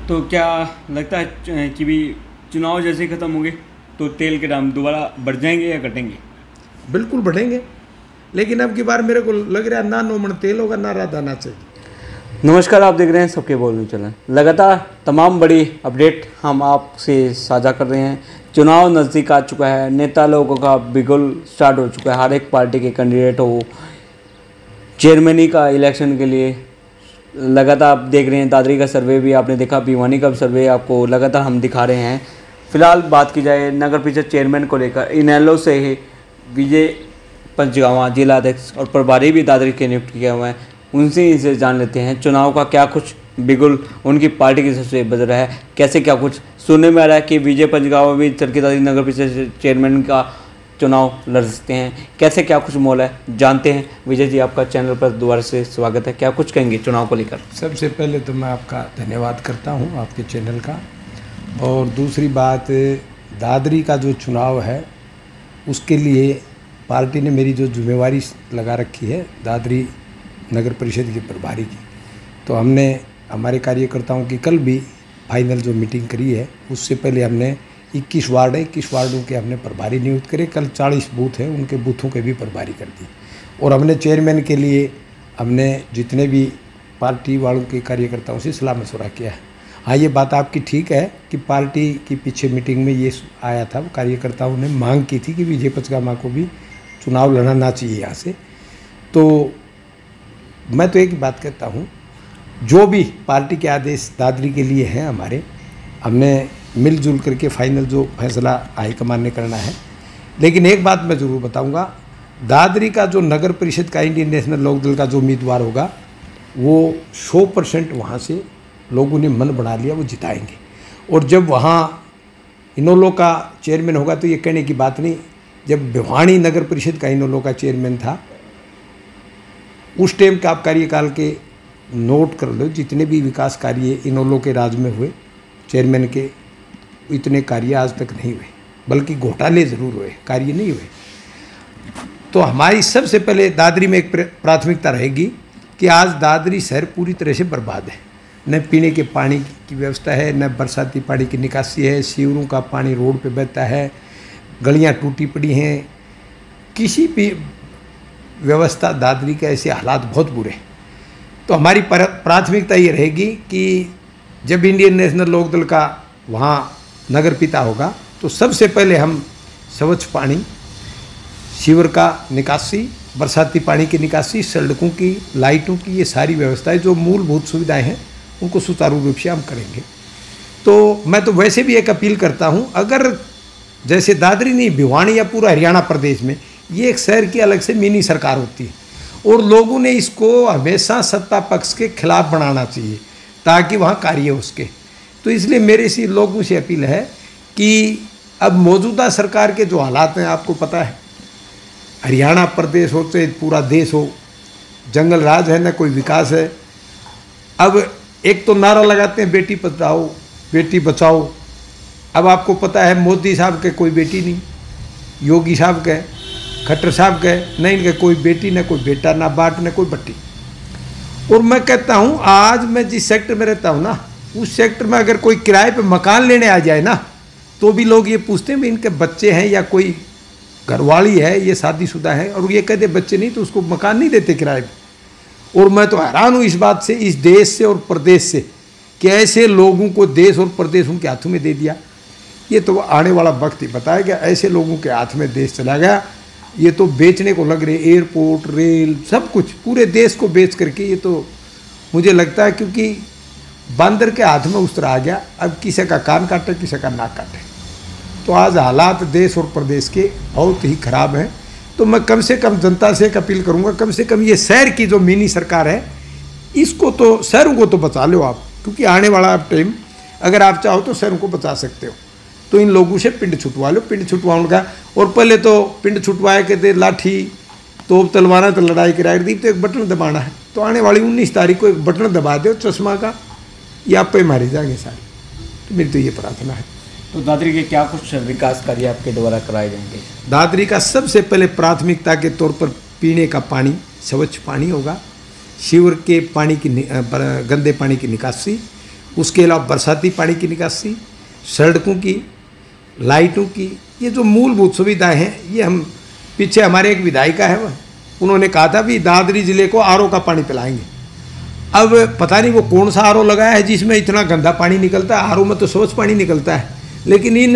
तो क्या लगता है कि भी चुनाव जैसे ही ख़त्म होंगे तो तेल के दाम दोबारा बढ़ जाएंगे या घटेंगे? बिल्कुल बढ़ेंगे, लेकिन अब की बार मेरे को लग रहा है ना 9 मन तेल होगा ना राधा ना चाहिए। नमस्कार, आप देख रहे हैं सबके बोलने चैनल। लगातार तमाम बड़ी अपडेट हम आपसे साझा कर रहे हैं। चुनाव नज़दीक आ चुका है, नेता लोगों का बिगुल स्टार्ट हो चुका है। हर एक पार्टी के कैंडिडेट हो, चेयरमैनी का इलेक्शन के लिए लगातार आप देख रहे हैं। दादरी का सर्वे भी आपने देखा, भिवानी का सर्वे आपको लगातार हम दिखा रहे हैं। फिलहाल बात की जाए नगर परिषद चेयरमैन को लेकर, इनेलो से ही विजय पंचगावा जिला अध्यक्ष और प्रभारी भी दादरी के नियुक्त किए हुए हैं। उनसे इसे जान लेते हैं चुनाव का क्या कुछ बिगुल उनकी पार्टी की सबसे बज रहा है, कैसे क्या कुछ सुनने में आ रहा है कि विजय पंचगावा भी चरखी दादरी नगर परिषद चेयरमैन का चुनाव लड़ सकते हैं। कैसे क्या कुछ मोल है, जानते हैं। विजय जी, आपका चैनल पर दोबारा से स्वागत है। क्या कुछ कहेंगे चुनाव को लेकर? सबसे पहले तो मैं आपका धन्यवाद करता हूं आपके चैनल का, और दूसरी बात, दादरी का जो चुनाव है उसके लिए पार्टी ने मेरी जो जिम्मेवारी लगा रखी है दादरी नगर परिषद की प्रभारी की, तो हमने हमारे कार्यकर्ताओं की कल भी फाइनल जो मीटिंग करी है, उससे पहले हमने 21 वार्ड है, 21 वार्डों के हमने प्रभारी नियुक्त करे। कल 40 बूथ हैं, उनके बूथों के भी प्रभारी कर दी। और हमने चेयरमैन के लिए हमने जितने भी पार्टी वालों के कार्यकर्ताओं से सलाह मशवरा किया है। हाँ, ये बात आपकी ठीक है कि पार्टी की पीछे मीटिंग में ये आया था, कार्यकर्ताओं ने मांग की थी कि विजय पंचगामा को भी चुनाव लड़ना ना चाहिए यहाँ से। तो मैं तो एक बात कहता हूँ, जो भी पार्टी के आदेश दादरी के लिए हैं हमारे, हमने मिलजुल करके फाइनल जो फैसला हाईकमान ने करना है। लेकिन एक बात मैं ज़रूर बताऊंगा, दादरी का जो नगर परिषद का इंडियन नेशनल लोकदल का जो उम्मीदवार होगा वो 100% वहाँ से लोगों ने मन बना लिया, वो जिताएंगे। और जब वहाँ इनेलो का चेयरमैन होगा तो ये कहने की बात नहीं, जब भिवानी नगर परिषद का इनेलो का चेयरमैन था उस टाइम का आप कार्यकाल के नोट कर लो, जितने भी विकास कार्य इनेलो के राज में हुए चेयरमैन के, इतने कार्य आज तक नहीं हुए, बल्कि घोटाले ज़रूर हुए, कार्य नहीं हुए। तो हमारी सबसे पहले दादरी में एक प्राथमिकता रहेगी कि आज दादरी शहर पूरी तरह से बर्बाद है। न पीने के पानी की व्यवस्था है, न बरसाती पानी की निकासी है, सीवरों का पानी रोड पे बहता है, गलियां टूटी पड़ी हैं, किसी भी व्यवस्था दादरी के ऐसे हालात बहुत बुरे हैं। तो हमारी प्राथमिकता ये रहेगी कि जब इंडियन नेशनल लोकदल का वहाँ नगर पिता होगा तो सबसे पहले हम स्वच्छ पानी, सीवर का निकासी, बरसाती पानी की निकासी, सड़कों की, लाइटों की, ये सारी व्यवस्थाएं जो मूलभूत सुविधाएं हैं उनको सुचारू रूप से हम करेंगे। तो मैं तो वैसे भी एक अपील करता हूं, अगर जैसे दादरी नहीं, भिवानी या पूरा हरियाणा प्रदेश में ये एक शहर की अलग से मिनी सरकार होती है और लोगों ने इसको हमेशा सत्ता पक्ष के खिलाफ बनाना चाहिए ताकि वहाँ कार्य हो उसके। तो इसलिए मेरे से लोगों से अपील है कि अब मौजूदा सरकार के जो हालात हैं, आपको पता है, हरियाणा प्रदेश हो चाहे पूरा देश हो, जंगल राज है, न कोई विकास है। अब एक तो नारा लगाते हैं बेटी पढ़ाओ बेटी बचाओ, अब आपको पता है मोदी साहब के कोई बेटी नहीं, योगी साहब के, खट्टर साहब के, न इनके कोई बेटी, न कोई बेटा, ना बाट, न कोई बट्टी। और मैं कहता हूँ, आज मैं जिस सेक्टर में रहता हूँ ना, उस सेक्टर में अगर कोई किराए पे मकान लेने आ जाए ना, तो भी लोग ये पूछते हैं भी इनके बच्चे हैं या कोई घरवाली है, ये शादीशुदा है, और ये कहते बच्चे नहीं तो उसको मकान नहीं देते किराए पे। और मैं तो हैरान हूँ इस बात से, इस देश से और प्रदेश से, कि ऐसे लोगों को देश और प्रदेश उनके हाथों में दे दिया। ये तो आने वाला वक्त ही बताएगा, ऐसे लोगों के हाथ में देश चला गया। ये तो बेचने को लग रहे, एयरपोर्ट, रेल, सब कुछ पूरे देश को बेच करके। ये तो मुझे लगता है क्योंकि बंदर के हाथ में उस तरह आ गया, अब किसी का कान काटे किसी का नाक काटे। तो आज हालात देश और प्रदेश के बहुत ही खराब हैं। तो मैं कम से कम जनता से एक अपील करूंगा, कम से कम ये शहर की जो मिनी सरकार है, इसको तो, शहरों को तो बचा लो आप, क्योंकि आने वाला आप टाइम अगर आप चाहो तो शहरों को बचा सकते हो। तो इन लोगों से पिंड छुटवा लो, पिंड छुटवाने का। और पहले तो पिंड छुटवाए के थे लाठी तोप तलवाना तो लड़ाई कराई दी, तो एक बटन दबाना है। तो आने वाली 19 तारीख को एक बटन दबा दो चश्मा का, ये आप पे मारे जाएंगे सारे। तो मेरी तो ये प्रार्थना है। तो दादरी के क्या कुछ विकास कार्य आपके द्वारा कराए जाएंगे? दादरी का सबसे पहले प्राथमिकता के तौर पर पीने का पानी, स्वच्छ पानी होगा, सीवर के पानी की गंदे पानी की निकासी, उसके अलावा बरसाती पानी की निकासी, सड़कों की, लाइटों की, ये जो मूलभूत सुविधाएं हैं ये हम पीछे हमारे एक विधायिका है वह उन्होंने कहा था भी दादरी जिले को आरओ का पानी पिलाएंगे। अब पता नहीं वो कौन सा आरओ लगाया है जिसमें इतना गंदा पानी निकलता है। आरओ में तो स्वच्छ पानी निकलता है, लेकिन इन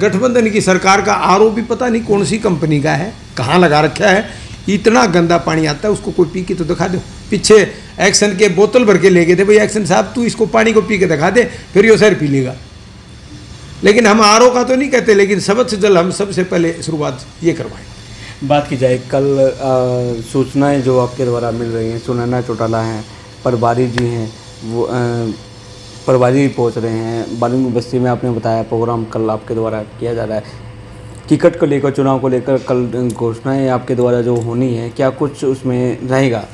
गठबंधन की सरकार का आरओ भी पता नहीं कौन सी कंपनी का है, कहाँ लगा रखा है, इतना गंदा पानी आता है। उसको कोई पी के तो दिखा दो। पीछे एक्शन के बोतल भर के ले गए थे, भाई एक्शन साहब तू इसको पानी को पी के दिखा दे, फिर यो सर पी लेगा। लेकिन हम आरओ का तो नहीं कहते, लेकिन स्वच्छ जल हम सबसे पहले शुरुआत ये करवाएं। बात की जाए कल सूचनाएं जो आपके द्वारा मिल रही हैं, सुनैना चौटाला हैं, परबारी जी हैं, वो परबारी पहुंच रहे हैं, बालूंगी बस्ती में आपने बताया प्रोग्राम कल आपके द्वारा किया जा रहा है। टिकट को लेकर, चुनाव को लेकर कल घोषणाएं आपके द्वारा जो होनी है, क्या कुछ उसमें रहेगा?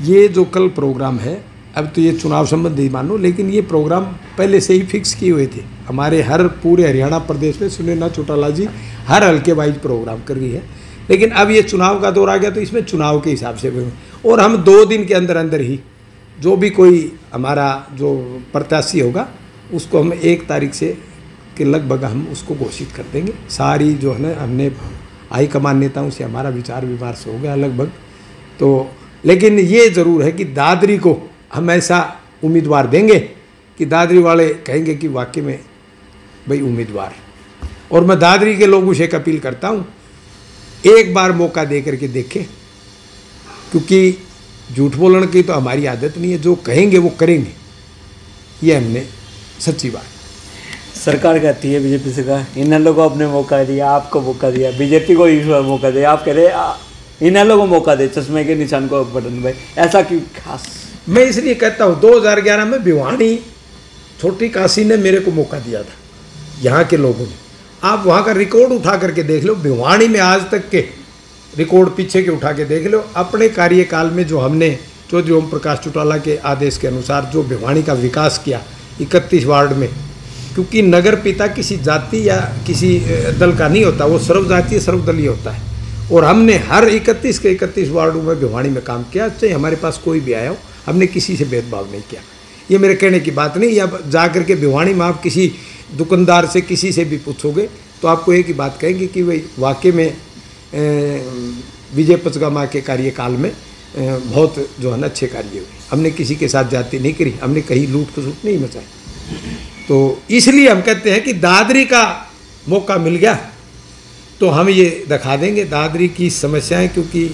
ये जो कल प्रोग्राम है, अब तो ये चुनाव संबंधी मानो, लेकिन ये प्रोग्राम पहले से ही फिक्स किए हुए थे। हमारे हर पूरे हरियाणा प्रदेश में सुनैना चौटाला जी हर हल्के वाइज प्रोग्राम कर रही है, लेकिन अब ये चुनाव का दौर आ गया तो इसमें चुनाव के हिसाब से और हम 2 दिन के अंदर अंदर ही जो भी कोई हमारा जो प्रत्याशी होगा उसको हम 1 तारीख से के लगभग हम उसको घोषित कर देंगे। सारी जो है ना हमने हाईकमान नेताओं से हमारा विचार विमर्श हो गया लगभग। तो लेकिन ये ज़रूर है कि दादरी को हम ऐसा उम्मीदवार देंगे कि दादरी वाले कहेंगे कि वाकई में भाई उम्मीदवार। और मैं दादरी के लोगों से एक अपील करता हूँ, एक बार मौका दे करके देखें, क्योंकि झूठ बोलने की तो हमारी आदत नहीं है। जो कहेंगे वो करेंगे, ये हमने सच्ची बात। सरकार कहती है बीजेपी से कहा इन लोगों को आपने मौका दिया, आपको मौका दिया, बीजेपी को इस बार मौका दिया, आप कह रहे इन लोगों को मौका दे, चश्मे के निशान को बटन भाई, ऐसा क्यों खास? मैं इसलिए कहता हूँ 2011 में भिवानी छोटी काशी ने मेरे को मौका दिया था, यहाँ के लोगों ने। आप वहाँ का रिकॉर्ड उठा करके देख लो, भिवानी में आज तक के रिकॉर्ड पीछे के उठा के देख लो। अपने कार्यकाल में जो हमने चौधरी ओम प्रकाश चौटाला के आदेश के अनुसार जो भिवानी का विकास किया 31 वार्ड में, क्योंकि नगर पिता किसी जाति या किसी दल का नहीं होता, वो सर्वजातीय सर्वदलीय होता है। और हमने हर 31 के 31 वार्डों में भिवानी में काम किया, चाहे हमारे पास कोई भी आया हो, हमने किसी से भेदभाव नहीं किया। ये मेरे कहने की बात नहीं। या जा करके भिवानी में आप किसी दुकानदार से किसी से भी पूछोगे तो आपको एक ही बात कहेंगे कि भाई वाकई में विजय पचगामा के कार्यकाल में बहुत जो है ना अच्छे कार्य हुए। हमने किसी के साथ जाति नहीं करी, हमने कहीं लूट खसूट नहीं मचाई। तो इसलिए हम कहते हैं कि दादरी का मौका मिल गया तो हम ये दिखा देंगे दादरी की समस्याएं, क्योंकि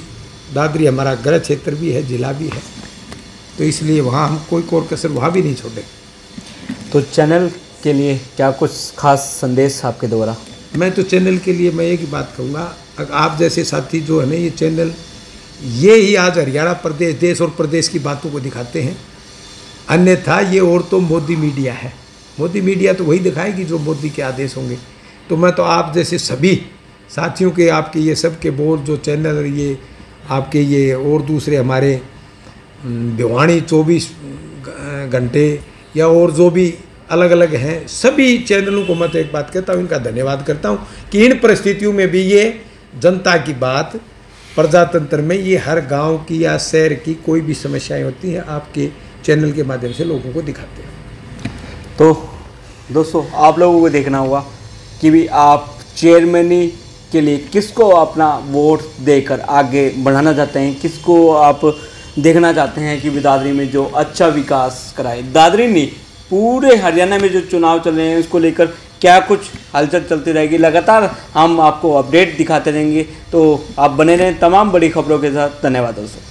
दादरी हमारा गृह क्षेत्र भी है, जिला भी है, तो इसलिए वहाँ हम कोई कोर कसर वहाँ भी नहीं छोड़े। तो चैनल के लिए क्या कुछ खास संदेश आपके द्वारा? मैं तो चैनल के लिए मैं एक ही बात कहूँगा, आप जैसे साथी जो है ना, ये चैनल ये ही आज हरियाणा प्रदेश, देश और प्रदेश की बातों को दिखाते हैं। अन्यथा ये और तो मोदी मीडिया है। मोदी मीडिया तो वही दिखाएगी जो मोदी के आदेश होंगे। तो मैं तो आप जैसे सभी साथियों के, आपके ये सब के बोल जो चैनल, ये आपके ये और दूसरे हमारे भिवानी 24 घंटे या और जो भी अलग अलग हैं, सभी चैनलों को मैं तो एक बात कहता हूँ, इनका धन्यवाद करता हूँ कि इन परिस्थितियों में भी ये जनता की बात, प्रजातंत्र में ये हर गांव की या शहर की कोई भी समस्याएं होती हैं, आपके चैनल के माध्यम से लोगों को दिखाते हैं। तो दोस्तों, आप लोगों को देखना होगा कि भी आप चेयरमैनी के लिए किसको अपना वोट देकर आगे बढ़ाना चाहते हैं, किसको आप देखना चाहते हैं कि दादरी में जो अच्छा विकास कराए। दादरी नहीं, पूरे हरियाणा में जो चुनाव चल रहे हैं उसको लेकर क्या कुछ हलचल चलती रहेगी। लगातार हम आपको अपडेट दिखाते रहेंगे, तो आप बने रहें तमाम बड़ी खबरों के साथ। धन्यवाद दोस्तों।